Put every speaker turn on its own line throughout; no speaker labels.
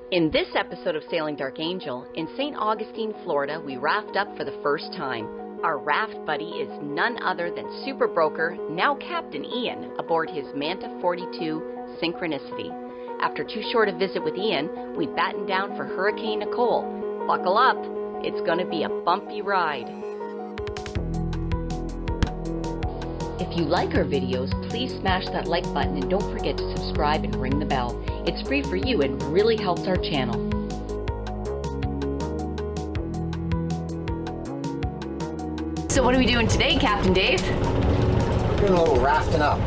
In this episode of Sailing Dark Angel, in St. Augustine, Florida, we raft up for the first time. Our raft buddy is none other than super broker, now Captain Ian, aboard his Manta 42 Synchronicity. After too short a visit with Ian, we batten down for Hurricane Nicole. Buckle up, it's going to be a bumpy ride. If you like our videos, please smash that like button and don't forget to subscribe and ring the bell. It's free for you and really helps our channel. So what are we doing today, Captain Dave?
We're doing a little rafting up.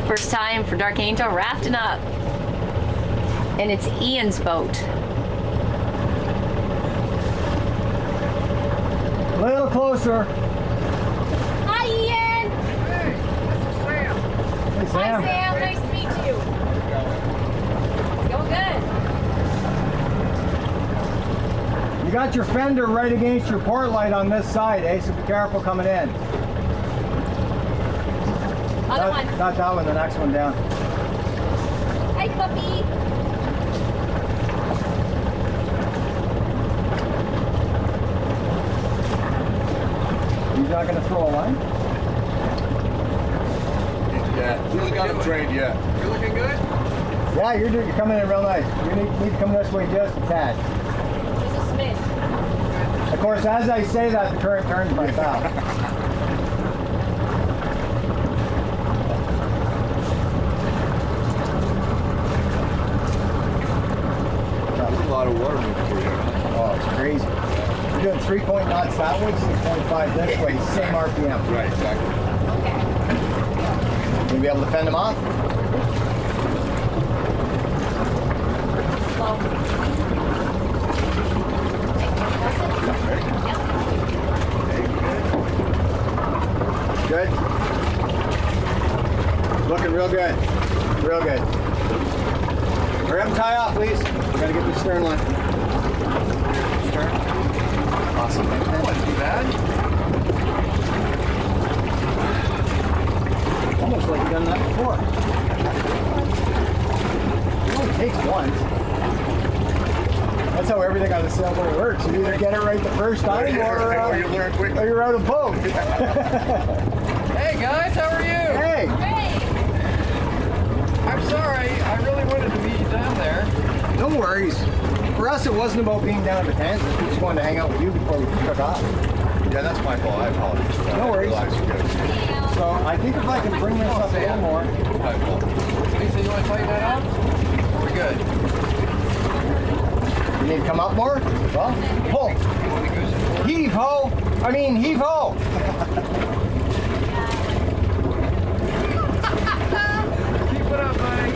First time for Dark Angel, rafting up. And it's Ian's boat.
A little closer.
Hi, Ian.
Hey, this is Sam. Hey, Sam.
Hi, Sam. Nice to meet you. Going good.
You got your fender right against your port light on this side, eh? So be careful coming in.
Other one.
Not that one, the next one down.
Hi, puppy.
He's not going to throw a line?
Yeah, really got him trained yet.
You're looking good?
Yeah, you're coming in real nice. You need to come this way just a tad.
Just a smidge.
Of course, as I say that, the current turns my bow.
There's a lot of water moving through here.
Oh, it's crazy. You're doing 3-point knots that way, 6.5 this way, same RPM.
Right, exactly.
Okay.
You'll be able to fend them off?
Slow.
Good? Looking real good. Real good. Hurry up and tie off, please. We gotta get the stern line. Stern. Awesome.
That wasn't too bad.
Almost like you've done that before. It only takes once. That's how everything on the sailboat works. You either get it right the first time
Or you learn quickly.
or you're out of boat.
Hey guys, how are you?
Hey!
Hey.
I'm sorry, I really wanted to be down there.
No worries. For us, it wasn't about being down at Kansas. We just wanted to hang out with you before we took off.
Yeah, that's my fault. I apologize.
No worries.
I realize you guys.
So I think if I can bring this up a little more.
My fault.
Lisa, you want to tighten that up? We're good.
You need to come up more? Well, pull. Heave ho! I mean, heave ho!
Keep it up, buddy.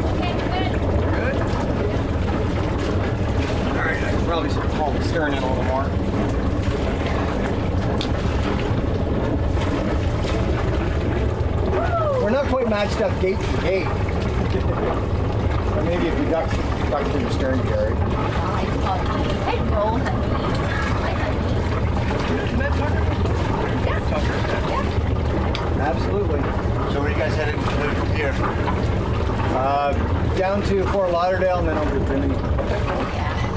Good?
Alright, I can probably haul the stern in a little more. We're not quite matched up gate to gate. Or maybe if you duck through the stern, Gary.
Hi, puppy. Hello, honey. Hi, honey.
Isn't that Tucker? Yeah.
Absolutely.
So where are you guys headed from here?
Down to Fort Lauderdale and then over to Bimini.
Yeah.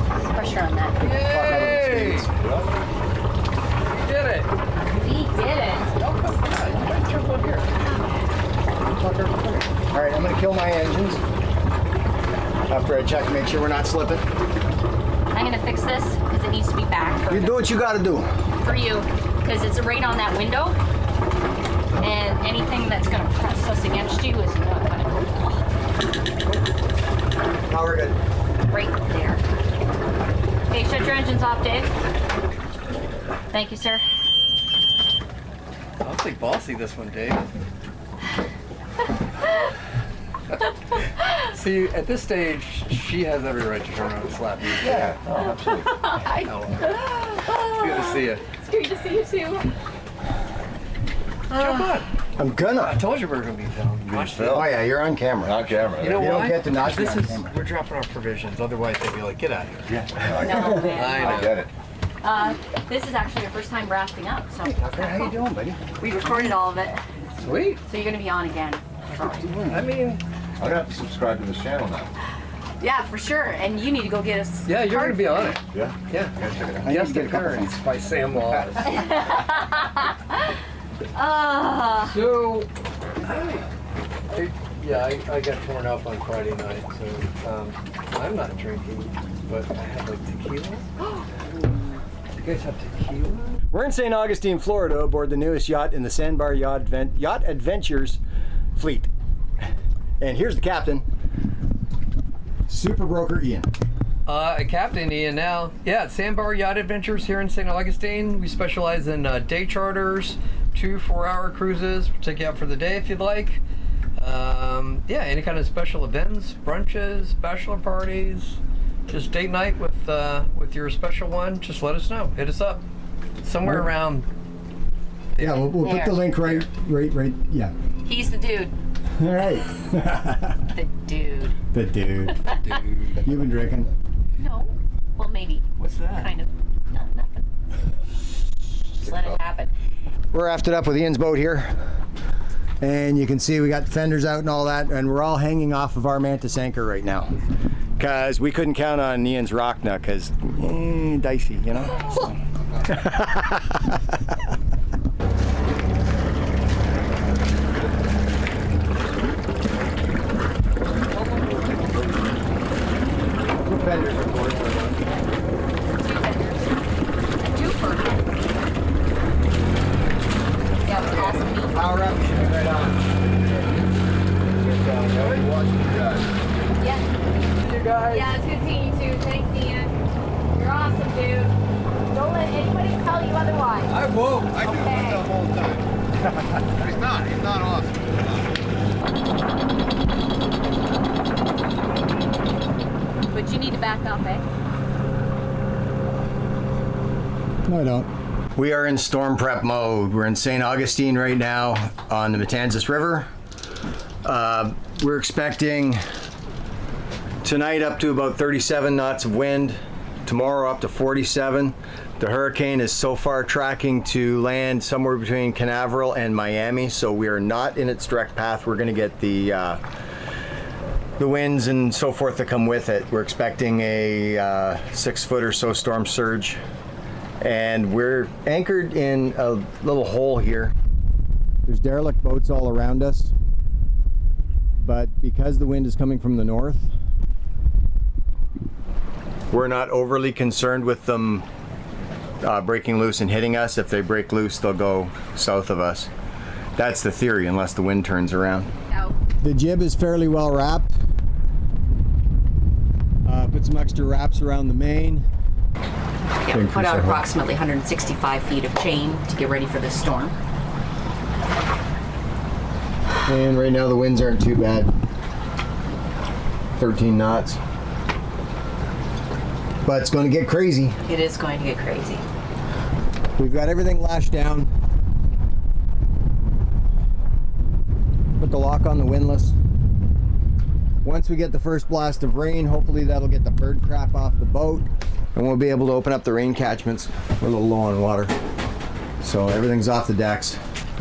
There's pressure on that.
Yay! We did it.
We did it.
Oh, come on. You might jump up here.
Alright, I'm going to kill my engines. After I check to make sure we're not slipping.
I'm gonna fix this because it needs to be back
You do what you gotta do.
for you because it's right on that window, and anything that's gonna press us against you is not gonna go
Now we're good.
right there. Okay, shut your engines off, Dave. Thank you, sir.
I'll take bossy this one, Dave. See, at this stage, she has every right to turn around and slap you.
Yeah, oh, absolutely.
It's good to see you.
It's great to see you too.
Jump on.
I'm
I
gonna.
told you we were going to be down. Watch this.
Oh yeah, you're on camera.
On camera.
You know
You don't
why?
get to not be
This
on
is,
camera.
we're dropping our provisions. Otherwise, they'd be like, get out of here.
Yeah.
No, man.
I
I get it.
This is actually your first time rafting up, so
Tucker, how you doing, buddy?
we recorded all of it.
Sweet.
So you're gonna be on again.
I mean,
I'm gonna have to subscribe to this channel now.
Yeah, for sure. And you need to go get us.
yeah, you're gonna be on it.
Yeah?
Yeah.
Yeah, check it out.
Guest appearance by Sam Wallace. So, I got torn up on Friday night, so I'm not drinking, but I had like tequila. You guys have tequila?
We're in St. Augustine, Florida, aboard the newest yacht in the Sandbar Yacht Adventures fleet. And here's the captain, Super Broker Ian.
Captain Ian now. Yeah, Sandbar Yacht Adventures here in St. Augustine. We specialize in day charters, 2 4-hour cruises. We'll take you out for the day if you'd like. Yeah, any kind of special events, brunches, bachelor parties, just date night with your special one. Just let us know. Hit us up. Somewhere around.
Yeah, we'll put the link right. Yeah.
He's the dude.
All right.
The dude.
The dude. You've been drinking?
No. Well, maybe.
What's that?
Kind of. No, nothing. Just let it happen.
We're rafted up with Ian's boat here. And you can see we got fenders out and all that, and we're all hanging off of our Manta anchor right now. Because we couldn't count on Ian's rock now, because dicey, you know? So. Fenders, of course. Power up, should be right on.
Yeah.
You guys.
Yeah, it's good seeing you too. Thanks, Ian. You're awesome, dude. Don't let anybody tell you otherwise.
I won't.
I do.
Okay.
I tell him all the time. He's not. He's not awesome.
But you need to back up, eh?
No, I don't. We are in storm prep mode. We're in St. Augustine right now on the Matanzas River. We're expecting tonight up to about 37 knots of wind, tomorrow up to 47. The hurricane is so far tracking to land somewhere between Canaveral and Miami, so we are not in its direct path. We're going to get the winds and so forth that come with it. We're expecting a 6 foot or so storm surge. And we're anchored in a little hole here. There's derelict boats all around us, but because the wind is coming from the north, we're not overly concerned with them breaking loose and hitting us. If they break loose, they'll go south of us. That's the theory, unless the wind turns around.
Out.
The jib is fairly well wrapped. Put some extra wraps around the main.
Yeah, we put out approximately 165 feet of chain to get ready for this storm.
And right now the winds aren't too bad. 13 knots. But it's going to get crazy.
It is going to get crazy.
We've got everything lashed down. Put the lock on the windlass. Once we get the first blast of rain, hopefully that'll get the bird crap off the boat. And we'll be able to open up the rain catchments. We're a little low on water. So everything's off the decks.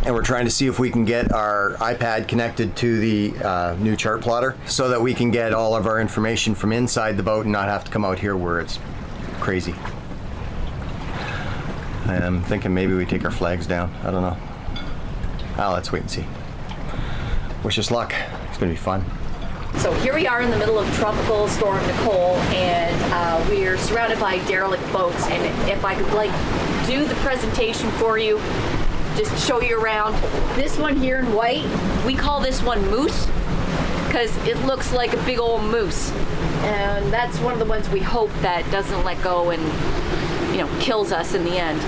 And we're trying to see if we can get our iPad connected to the new chart plotter so that we can get all of our information from inside the boat and not have to come out here where it's crazy. And I'm thinking maybe we take our flags down. I don't know. Let's wait and see. Wish us luck. It's gonna be fun.
So here we are in the middle of Tropical Storm Nicole, and we're surrounded by derelict boats. And if I could do the presentation for you, just show you around. This one here in white, we call this one Moose because it looks like a big old moose. And that's one of the ones we hope that doesn't let go and, kills us in the end.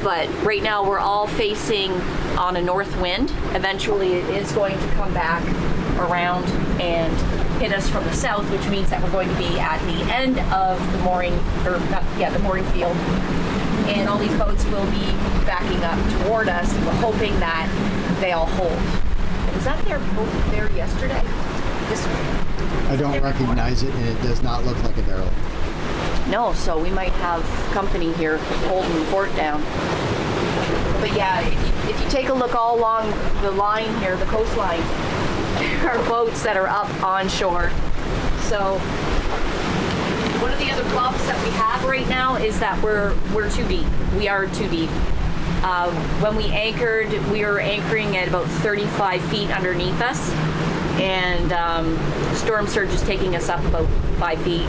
But right now we're all facing on a north wind. Eventually it is going to come back around and hit us from the south, which means that we're going to be at the end of the mooring, the mooring field. And all these boats will be backing up toward us. We're hoping that they all hold. Was that their boat there yesterday? This one?
I don't recognize it, and it does not look like a derelict.
No, so we might have company here holding the fort down. But yeah, if you take a look all along the line here, the coastline, our boats that are up onshore. So one of the other problems that we have right now is that we're too deep. We are too deep. When we anchored, we were anchoring at about 35 feet underneath us, and storm surge is taking us up about 5 feet,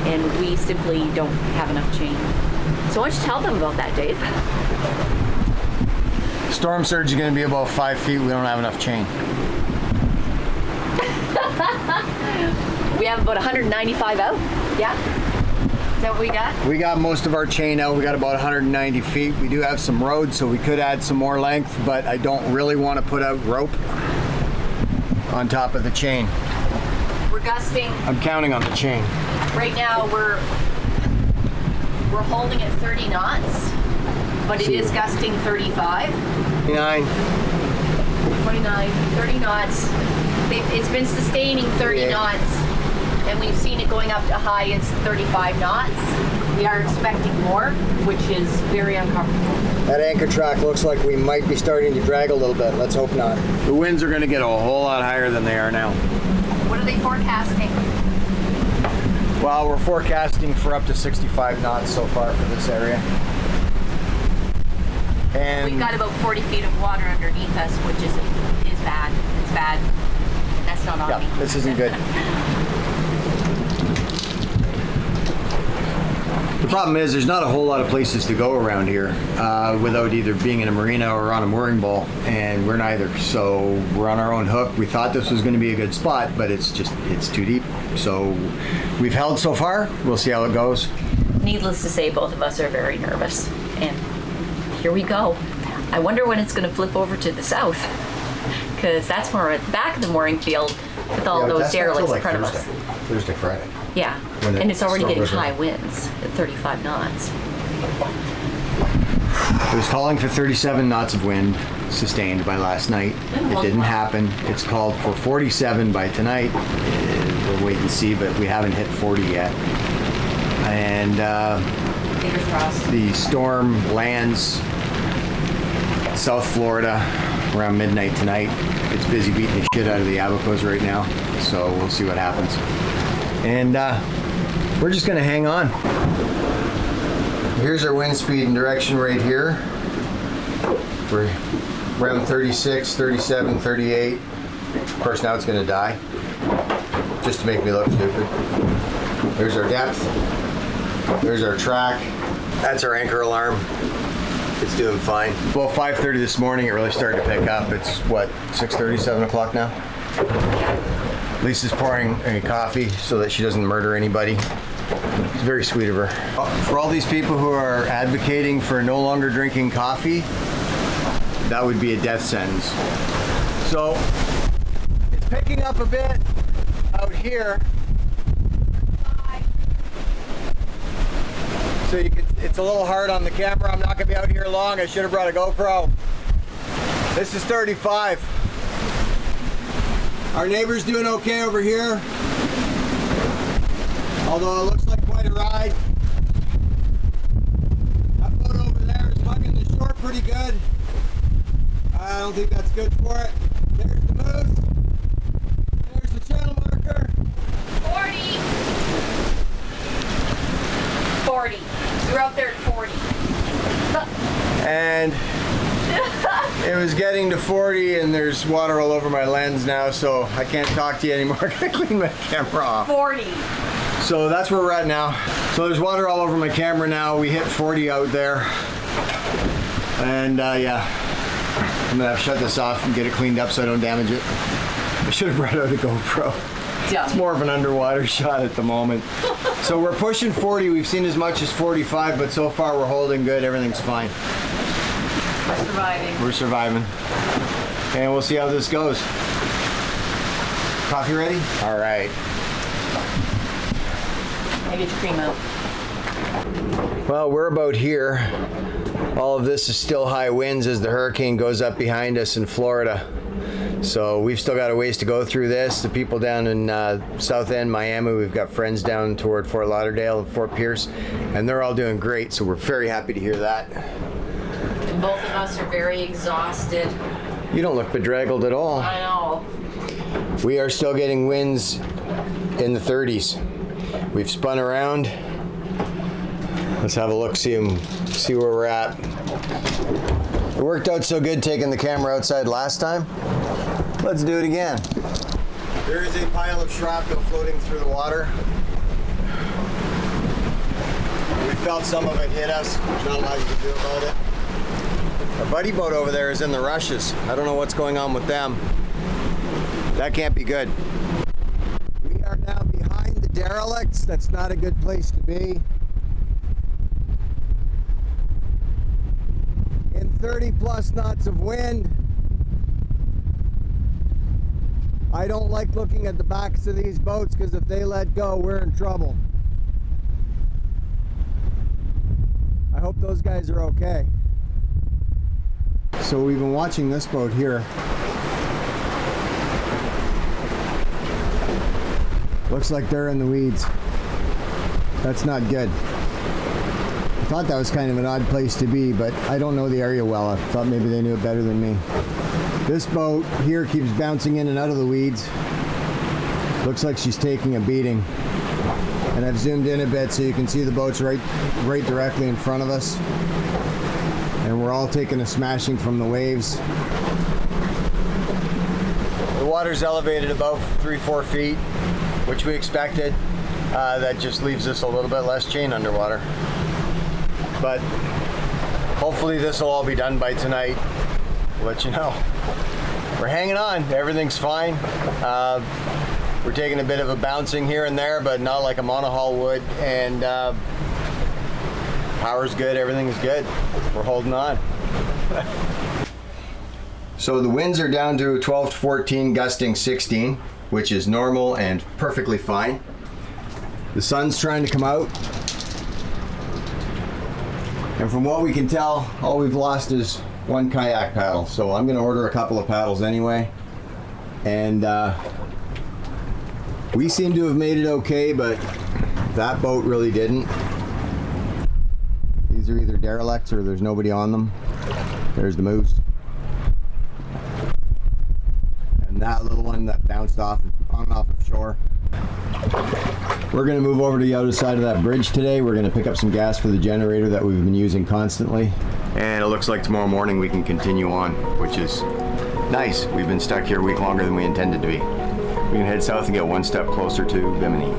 and we simply don't have enough chain. So why don't you tell them about that, Dave?
Storm surge is going to be about 5 feet. We don't have enough chain.
We have about 195 out. Yeah? Is that what we got?
We got most of our chain out. We got about 190 feet. We do have some road, so we could add some more length, but I don't really want to put out rope on top of the chain.
We're gusting.
I'm counting on the chain.
Right now we're holding at 30 knots, but it is gusting 35.
29.
29, 30 knots. It's been sustaining 30 knots, and we've seen it going up to high as 35 knots. We are expecting more, which is very uncomfortable.
That anchor track looks like we might be starting to drag a little bit. Let's hope not. The winds are going to get a whole lot higher than they are now.
What are they forecasting?
Well, we're forecasting for up to 65 knots so far for this area. And
We've got about 40 feet of water underneath us, which is bad. It's bad. That's not on me.
yeah, this isn't good. The problem is there's not a whole lot of places to go around here without either being in a marina or on a mooring ball, and we're neither. So we're on our own hook. We thought this was going to be a good spot, but it's too deep. So we've held so far. We'll see how it goes.
Needless to say, both of us are very nervous, and here we go. I wonder when it's going to flip over to the south, because that's more at the back of the mooring field with all those derelicts in front of us.
Thursday, Friday.
Yeah, and it's already getting high winds at 35 knots.
It was calling for 37 knots of wind sustained by last night. It didn't happen. It's called for 47 by tonight. We'll wait and see, but we haven't hit 40 yet. And
Fingers crossed.
the storm lands South Florida around midnight tonight. It's busy beating the shit out of the Abacos right now, so we'll see what happens. And we're just going to hang on. Here's our wind speed and direction right here. We're around 36, 37, 38. Of course, now it's going to die, just to make me look stupid. There's our depth. There's our track. That's our anchor alarm. It's doing fine. Well, 5:30 this morning, it really started to pick up. It's what, 6:30, 7 o'clock now? Lisa's pouring a coffee so that she doesn't murder anybody. It's very sweet of her. For all these people who are advocating for no longer drinking coffee, that would be a death sentence. So it's picking up a bit out here. So it's a little hard on the camera. I'm not gonna be out here long. I should have brought a GoPro. This is 35. Our neighbor's doing okay over here, although it looks like quite a ride. That boat over there is hugging the shore pretty good. I don't think that's good for it. There's the moose. There's the channel marker.
40. 40. You're out there at 40.
And it was getting to 40 and there's water all over my lens now, so I can't talk to you anymore. I gotta clean my camera off.
40.
So that's where we're at now. So there's water all over my camera now. We hit 40 out there. And yeah, I'm gonna have to shut this off and get it cleaned up so I don't damage it. I should have brought out a GoPro. It's more of an underwater shot at the moment. So we're pushing 40. We've seen as much as 45, but so far we're holding good. Everything's fine.
We're surviving.
We're surviving. And we'll see how this goes. Coffee ready? All right.
I get your cream out.
Well, we're about here. All of this is still high winds as the hurricane goes up behind us in Florida. So we've still got a ways to go through this. The people down in South End, Miami, we've got friends down toward Fort Lauderdale and Fort Pierce, and they're all doing great, so we're very happy to hear that.
And both of us are very exhausted.
You don't look bedraggled at all.
I know.
We are still getting winds in the 30s. We've spun around. Let's have a look, see where we're at. It worked out so good taking the camera outside last time. Let's do it again. There is a pile of shrapnel floating through the water. We felt some of it hit us. There's not a lot you can do about it. Our buddy boat over there is in the rushes. I don't know what's going on with them. That can't be good. We are now behind the derelicts. That's not a good place to be. In 30 plus knots of wind. I don't like looking at the backs of these boats because if they let go, we're in trouble. I hope those guys are okay. So we've been watching this boat here. Looks like they're in the weeds. That's not good. I thought that was kind of an odd place to be, but I don't know the area well. I thought maybe they knew it better than me. This boat here keeps bouncing in and out of the weeds. Looks like she's taking a beating. And I've zoomed in a bit so you can see the boat's right directly in front of us. And we're all taking a smashing from the waves. The water's elevated about 3-4 feet, which we expected. That just leaves us a little bit less chain underwater. But hopefully this will all be done by tonight. I'll let you know. We're hanging on. Everything's fine. We're taking a bit of a bouncing here and there, but not like a monohull would. And power's good. Everything's good. We're holding on. So the winds are down to 12 to 14, gusting 16, which is normal and perfectly fine. The sun's trying to come out. And from what we can tell, all we've lost is one kayak paddle. So I'm going to order a couple of paddles anyway. And we seem to have made it okay, but that boat really didn't. These are either derelicts or there's nobody on them. There's the moose. And that little one that bounced off of shore. We're going to move over to the other side of that bridge today. We're going to pick up some gas for the generator that we've been using constantly. And it looks like tomorrow morning we can continue on, which is nice. We've been stuck here a week longer than we intended to be. We can head south and get one step closer to Bimini.